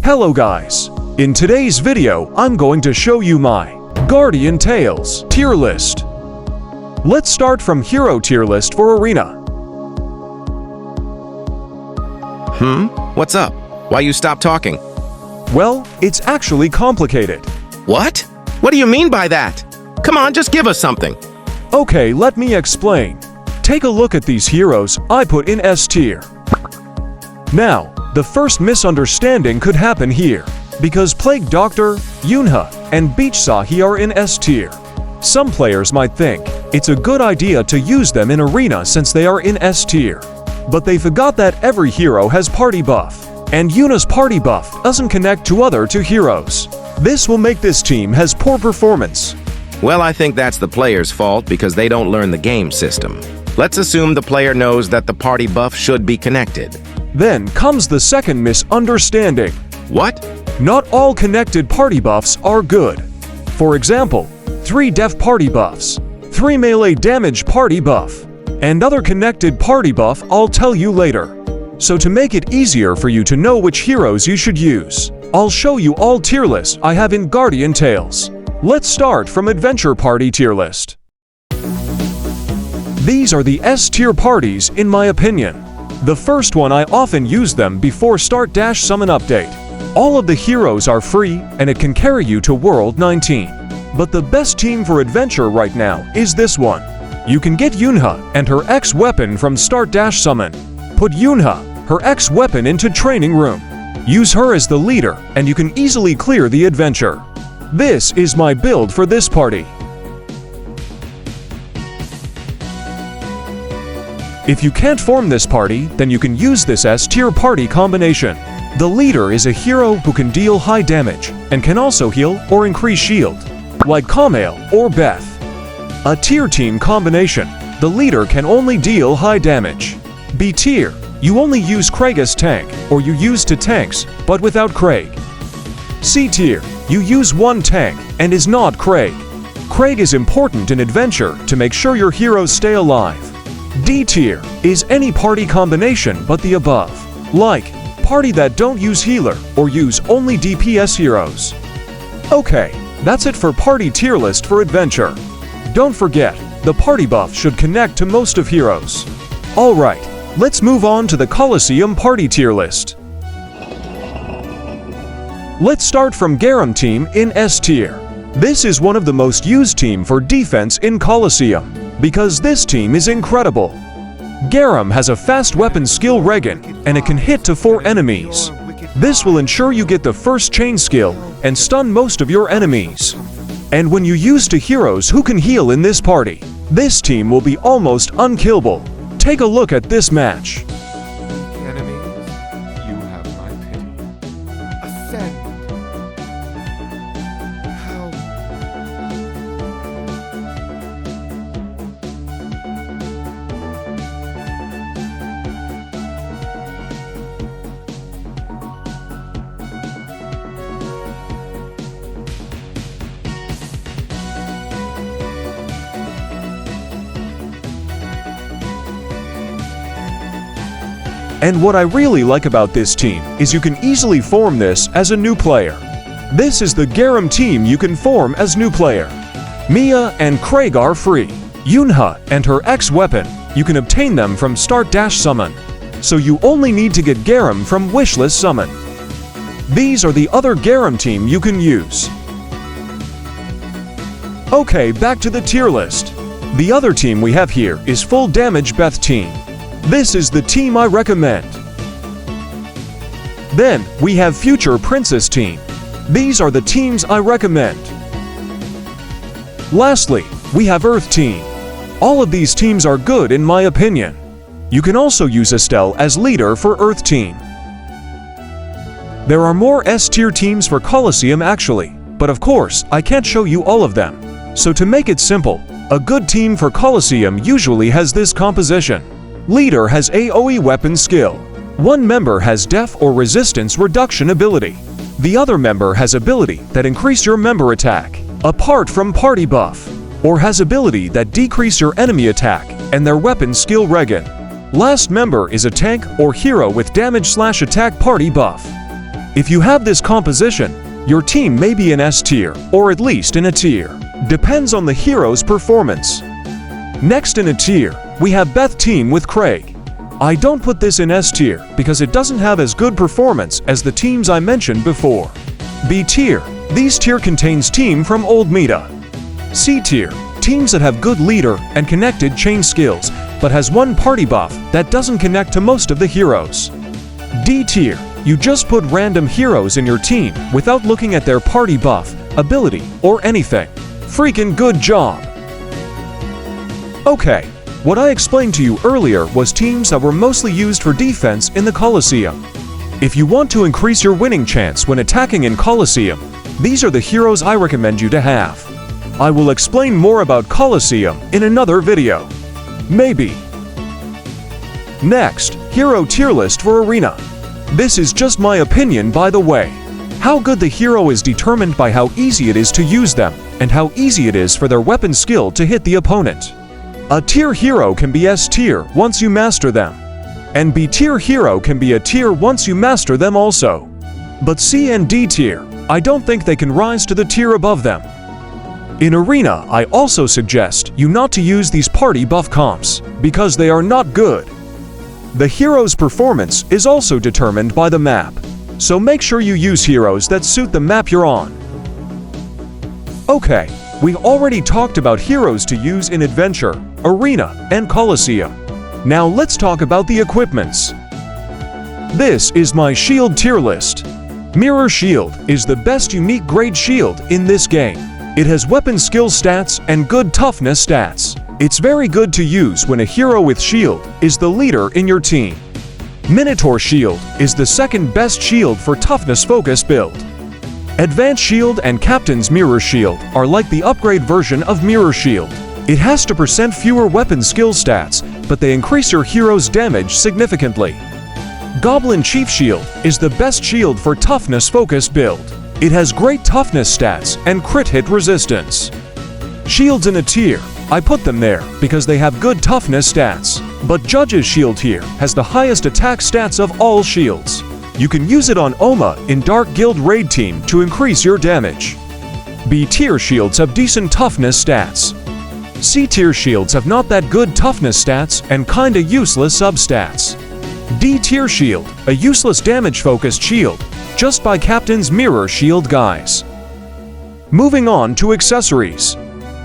Hello guys! In today's video, I'm going to show you my Guardian Tales tier list. Let's start from Hero tier list for Arena. What's up? Why you stop talking? Well, it's actually complicated. What? What do you mean by that? Come on, just give us something. Okay, let me explain. Take a look at these heroes I put in S tier. Now, the first misunderstanding could happen here, because Plague Doctor, Yunha, and Beach Sahi are in S tier. Some players might think it's a good idea to use them in Arena since they are in S tier. But they forgot that every hero has party buff, and Yunha's party buff doesn't connect to other two heroes. This will make this team has poor performance. Well, I think that's the player's fault because they don't learn the game system. Let's assume the player knows that the party buff should be connected. Then comes the second misunderstanding. What? Not all connected party buffs are good. For example, 3 def party buffs, 3 melee damage party buff, and other connected party buff I'll tell you later. So to make it easier for you to know which heroes you should use, I'll show you all tier lists I have in Guardian Tales. Let's start from Adventure Party tier list. These are the S tier parties in my opinion. The first one I often use them before start-summon update. All of the heroes are free and it can carry you to World 19. But the best team for adventure right now is this one. You can get Yunha and her X weapon from start-summon. Put Yunha, her X weapon into training room. Use her as the leader and you can easily clear the adventure. This is my build for this party. If you can't form this party, then you can use this S tier party combination. The leader is a hero who can deal high damage and can also heal or increase shield, like Kamale or Beth. A tier team combination, the leader can only deal high damage. B tier, you only use Craig as tank, or you use 2 tanks, but without Craig. C tier, you use 1 tank and is not Craig. Craig is important in adventure to make sure your heroes stay alive. D tier is any party combination but the above, like party that don't use healer or use only DPS heroes. Okay, that's it for party tier list for adventure. Don't forget, the party buff should connect to most of heroes. Alright, let's move on to the Colosseum party tier list. Let's start from Garam team in S tier. This is one of the most used team for defense in Colosseum, because this team is incredible. Garam has a fast weapon skill Regan, and it can hit to 4 enemies. This will ensure you get the first chain skill and stun most of your enemies. And when you use 2 heroes who can heal in this party, this team will be almost unkillable. Take a look at this match. Enemies, you have my pity. Ascend. How? And what I really like about this team is you can easily form this as a new player. This is the Garam team you can form as new player. Mia and Craig are free. Yunha and her X weapon, you can obtain them from start-summon. So you only need to get Garam from wishlist summon. These are the other Garam team you can use. Okay, back to the tier list. The other team we have here is full damage Beth team. This is the team I recommend. Then, we have Future Princess team. These are the teams I recommend. Lastly, we have Earth team. All of these teams are good in my opinion. You can also use Estelle as leader for Earth team. There are more S tier teams for Colosseum actually, but of course, I can't show you all of them. So to make it simple, a good team for Colosseum usually has this composition. Leader has AoE weapon skill. One member has def or resistance reduction ability. The other member has ability that increase your member attack, apart from party buff, or has ability that decrease your enemy attack and their weapon skill regen. Last member is a tank or hero with damage/attack party buff. If you have this composition, your team may be in S tier, or at least in a tier. Depends on the hero's performance. Next in a tier, we have Beth team with Craig. I don't put this in S tier because it doesn't have as good performance as the teams I mentioned before. B tier, these tier contains team from old meta. C tier, teams that have good leader and connected chain skills, but has one party buff that doesn't connect to most of the heroes. D tier, you just put random heroes in your team without looking at their party buff, ability, or anything. Freaking good job! Okay, what I explained to you earlier was teams that were mostly used for defense in the Colosseum. If you want to increase your winning chance when attacking in Colosseum, these are the heroes I recommend you to have. I will explain more about Colosseum in another video. Maybe. Next, hero tier list for Arena. This is just my opinion, by the way. How good the hero is determined by how easy it is to use them and how easy it is for their weapon skill to hit the opponent. A tier hero can be S tier once you master them, and B tier hero can be a tier once you master them also. But C and D tier, I don't think they can rise to the tier above them. In Arena, I also suggest you not to use these party buff comps, because they are not good. The hero's performance is also determined by the map, so make sure you use heroes that suit the map you're on. Okay, we already talked about heroes to use in Adventure, Arena, and Colosseum. Now let's talk about the equipments. This is my shield tier list. Mirror Shield is the best unique grade shield in this game. It has weapon skill stats and good toughness stats. It's very good to use when a hero with shield is the leader in your team. Minotaur Shield is the second best shield for toughness focused build. Advanced Shield and Captain's Mirror Shield are like the upgrade version of Mirror Shield. It has 2% fewer weapon skill stats, but they increase your hero's damage significantly. Goblin Chief Shield is the best shield for toughness focused build. It has great toughness stats and crit hit resistance. Shields in a tier, I put them there because they have good toughness stats. But Judge's Shield here has the highest attack stats of all shields. You can use it on Oma in Dark Guild Raid Team to increase your damage. B tier shields have decent toughness stats. C tier shields have not that good toughness stats and kinda useless substats. D tier shield, a useless damage focused shield, just by Captain's Mirror Shield guys. Moving on to accessories.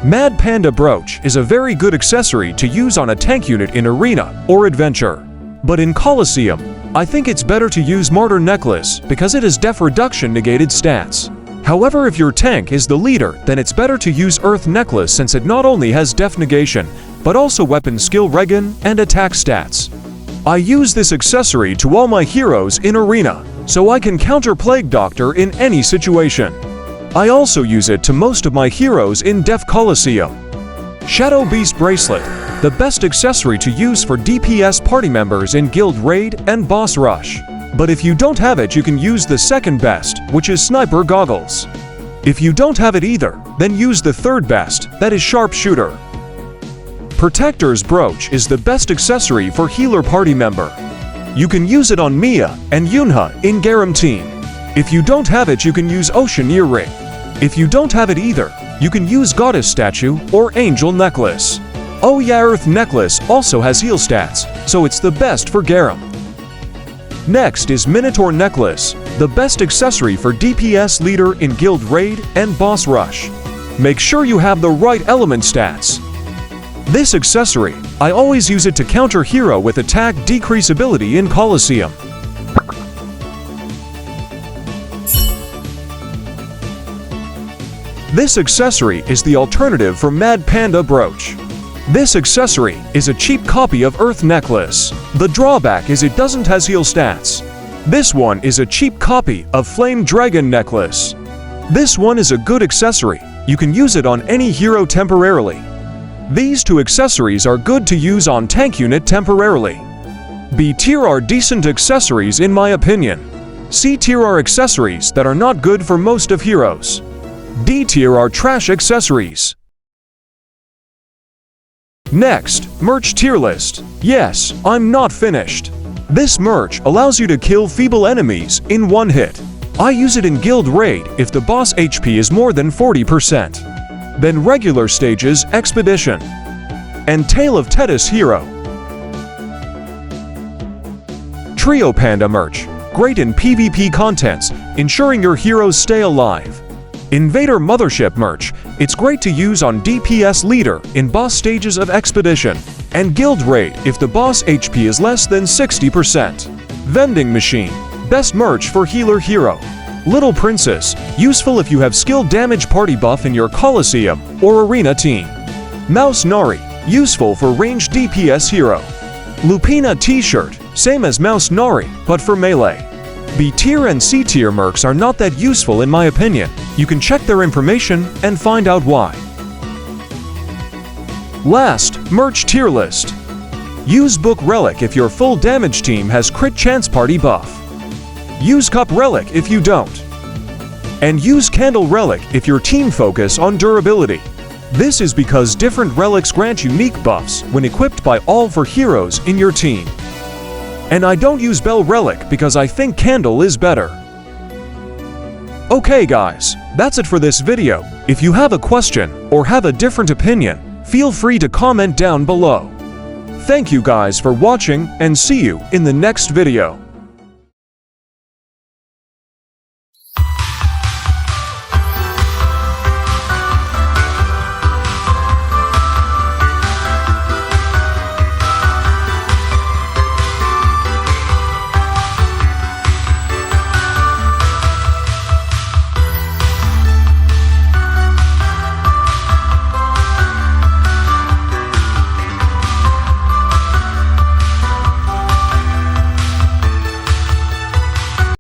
Mad Panda Brooch is a very good accessory to use on a tank unit in Arena or Adventure. But in Colosseum, I think it's better to use Martyr Necklace because it has def reduction negated stats. However, if your tank is the leader, then it's better to use Earth Necklace since it not only has def negation, but also weapon skill regen and attack stats. I use this accessory to all my heroes in Arena, so I can counter Plague Doctor in any situation. I also use it to most of my heroes in Def Colosseum. Shadow Beast Bracelet, the best accessory to use for DPS party members in Guild Raid and Boss Rush. But if you don't have it, you can use the second best, which is Sniper Goggles. If you don't have it either, then use the third best, that is Sharpshooter. Protector's Brooch is the best accessory for healer party member. You can use it on Mia and Yunha in Garam team. If you don't have it, you can use Ocean Earring. If you don't have it either, you can use Goddess Statue or Angel Necklace. Oh yeah, Earth Necklace also has heal stats, so it's the best for Garam. Next is Minotaur Necklace, the best accessory for DPS leader in Guild Raid and Boss Rush. Make sure you have the right element stats. This accessory, I always use it to counter hero with attack decrease ability in Colosseum. This accessory is the alternative for Mad Panda Brooch. This accessory is a cheap copy of Earth Necklace. The drawback is it doesn't has heal stats. This one is a cheap copy of Flame Dragon Necklace. This one is a good accessory. You can use it on any hero temporarily. These two accessories are good to use on tank unit temporarily. B tier are decent accessories in my opinion. C tier are accessories that are not good for most of heroes. D tier are trash accessories. Next, merch tier list. Yes, I'm not finished. This merch allows you to kill feeble enemies in one hit. I use it in Guild Raid if the boss HP is more than 40%. Then regular stages Expedition and Tale of Tethys Hero. Trio Panda merch, great in PvP contents, ensuring your heroes stay alive. Invader Mothership merch, it's great to use on DPS leader in boss stages of Expedition and Guild Raid if the boss HP is less than 60%. Vending Machine, best merch for healer hero. Little Princess, useful if you have skill damage party buff in your Colosseum or Arena team. Mouse Nari, useful for ranged DPS hero. Lupina T-shirt, same as Mouse Nari, but for melee. B tier and C tier mercs are not that useful in my opinion. You can check their information and find out why. Last, merch tier list. Use Book Relic if your full damage team has crit chance party buff. Use Cup Relic if you don't. And use Candle Relic if your team focus on durability. This is because different relics grant unique buffs when equipped by all for heroes in your team. And I don't use Bell Relic because I think Candle is better. Okay guys, that's it for this video. If you have a question or have a different opinion, feel free to comment down below. Thank you guys for watching and see you in the next video.